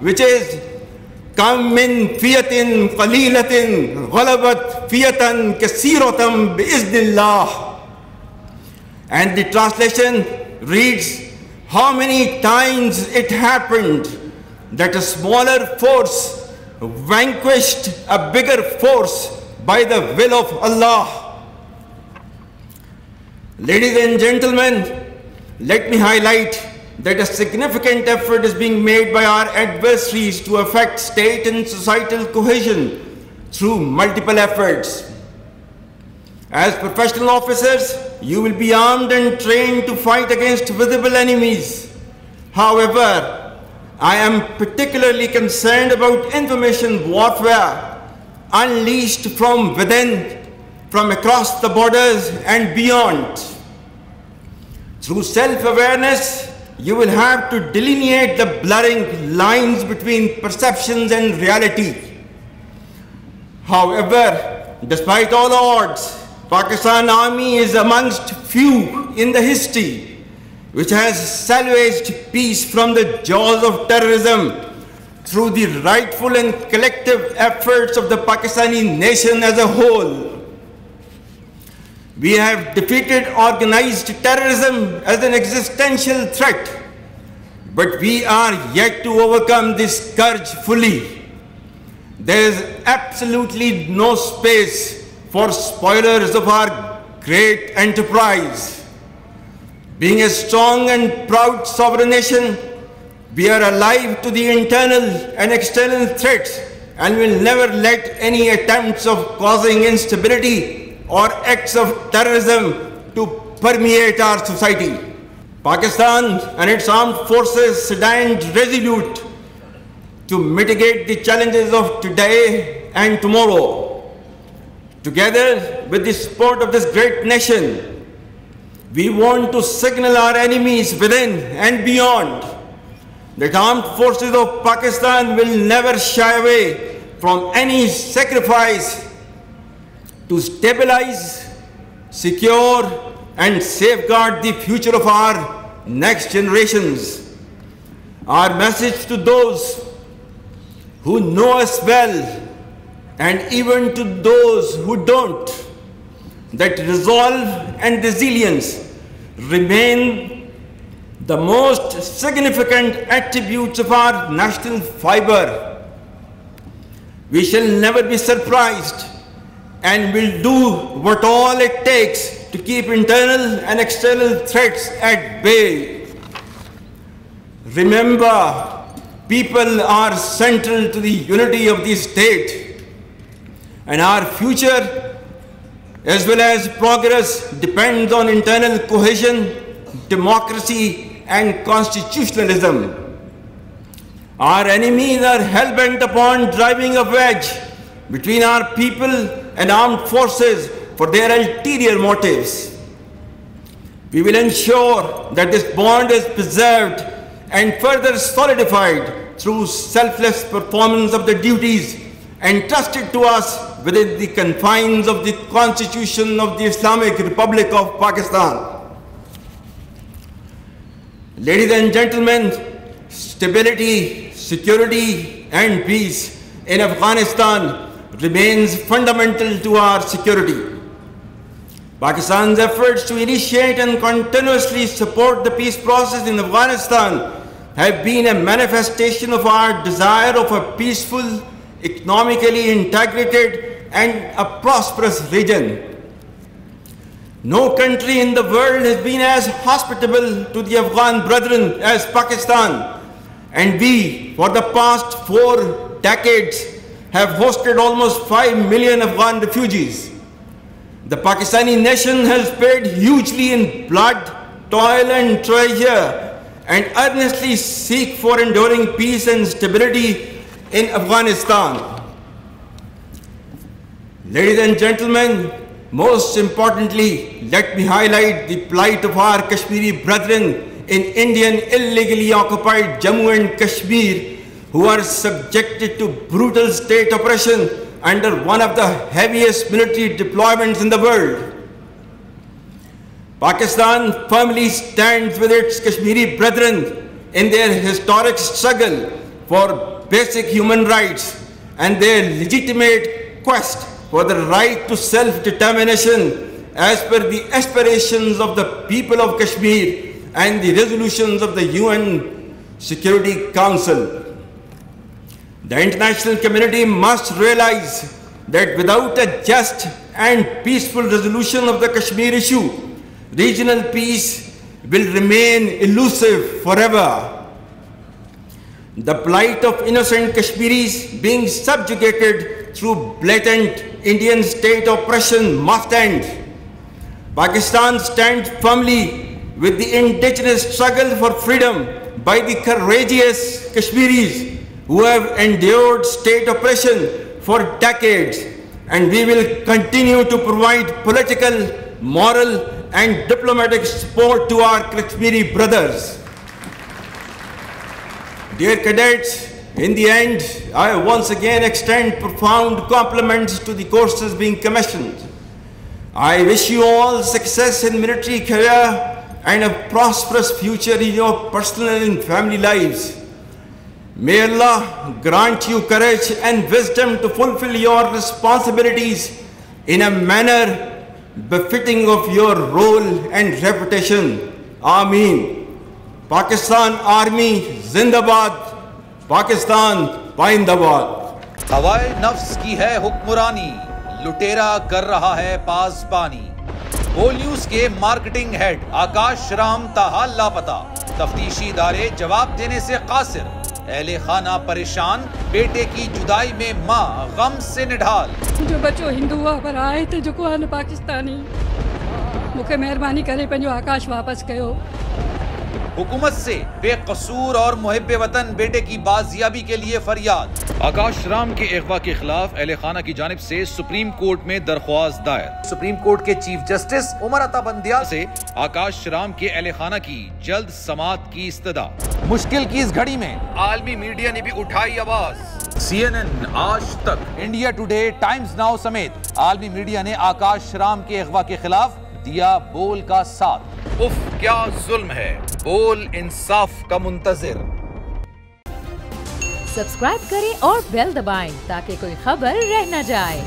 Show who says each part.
Speaker 1: which is Kam min fiyatin qalilatin ghalabat fiyatan kasiratam biiznillah. And the translation reads, how many times it happened that a smaller force vanquished a bigger force by the will of Allah. Ladies and gentlemen, let me highlight that a significant effort is being made by our adversaries to affect state and societal cohesion through multiple efforts. As professional officers, you will be armed and trained to fight against visible enemies. However, I am particularly concerned about information warfare unleashed from within, from across the borders and beyond. Through self-awareness, you will have to delineate the blurring lines between perceptions and reality. However, despite all odds, Pakistan Army is amongst few in the history which has salvaged peace from the jaws of terrorism through the rightful and collective efforts of the Pakistani nation as a whole. We have defeated organized terrorism as an existential threat, but we are yet to overcome this scourge fully. There is absolutely no space for spoilers of our great enterprise. Being a strong and proud sovereign nation, we are alive to the internal and external threats and will never let any attempts of causing instability or acts of terrorism to permeate our society. Pakistan and its armed forces stand resolute to mitigate the challenges of today and tomorrow. Together with the support of this great nation, we want to signal our enemies within and beyond that armed forces of Pakistan will never shy away from any sacrifice to stabilize, secure, and safeguard the future of our next generations. Our message to those who know us well, and even to those who don't, that resolve and resilience remain the most significant attributes of our national fiber. We shall never be surprised and will do what all it takes to keep internal and external threats at bay. Remember, people are central to the unity of the state, and our future as well as progress depends on internal cohesion, democracy, and constitutionalism. Our enemies are hell-bent upon driving a wedge between our people and armed forces for their ulterior motives. We will ensure that this bond is preserved and further solidified through selfless performance of the duties entrusted to us within the confines of the Constitution of the Islamic Republic of Pakistan. Ladies and gentlemen, stability, security, and peace in Afghanistan remains fundamental to our security. Pakistan's efforts to initiate and continuously support the peace process in Afghanistan have been a manifestation of our desire of a peaceful, economically integrated, and a prosperous region. No country in the world has been as hospitable to the Afghan brethren as Pakistan, and we, for the past 4 decades, have hosted almost 5 million Afghan refugees. The Pakistani nation has paid hugely in blood, toil, and treasure, and earnestly seek for enduring peace and stability in Afghanistan. Ladies and gentlemen, most importantly, let me highlight the plight of our Kashmiri brethren in Indian illegally occupied Jammu and Kashmir, who are subjected to brutal state oppression under one of the heaviest military deployments in the world. Pakistan firmly stands with its Kashmiri brethren in their historic struggle for basic human rights and their legitimate quest for the right to self-determination as per the aspirations of the people of Kashmir and the resolutions of the UN Security Council. The international community must realize that without a just and peaceful resolution of the Kashmir issue, regional peace will remain elusive forever. The plight of innocent Kashmiris being subjugated through blatant Indian state oppression must end. Pakistan stands firmly with the indigenous struggle for freedom by the courageous Kashmiris who have endured state oppression for decades, and we will continue to provide political, moral, and diplomatic support to our Kashmiri brothers. Dear cadets, in the end, I once again extend profound compliments to the courses being commissioned. I wish you all success in military career and a prosperous future in your personal and family lives. May Allah grant you courage and wisdom to fulfill your responsibilities in a manner befitting of your role and reputation. Ameen. Pakistan Army Zindabad. Pakistan Paindabad.
Speaker 2: हवाए नफ्स की है हुक्मरानी, लुटेरा कर रहा है पासबानी। बोल news के मार्केटिंग हेड आकाश राम ताहा लापता, तफ्तीशी इदारे जवाब देने से कासिर, अहले खाना परेशान, बेटे की जुदाई में माँ गम से निढाल।
Speaker 3: जो बच्चो हिंदू हुआ पर आए थे जो को पाकिस्तानी, मुझे मेहरबानी करे पंजो आकाश वापस कयो।
Speaker 2: हुकूमत से बेकसूर और मुहिब्बे वतन बेटे की बाजियाबी के लिए फरियाद। आकाश राम के अगवा के खिलाफ अहले खाना की जानिब से सुप्रीम कोर्ट में दरख्वास्त दायर। सुप्रीम कोर्ट के चीफ जस्टिस उमर अता बंदियाल से आकाश राम के अहले खाना की जल्द समाअत की इस्तदा। मुश्किल की इस घड़ी में आलमी मीडिया ने भी उठाई आवाज। CNN, आज तक, इंडिया टुडे, टाइम्स नाउ समेत आलमी मीडिया ने आकाश राम के अगवा के खिलाफ दिया बोल का साथ। उफ क्या जुल्म है, बोल इंसाफ का मुंतजिर।
Speaker 4: सब्सक्राइब करें और बेल दबाएं ताकि कोई खबर रह न जाए।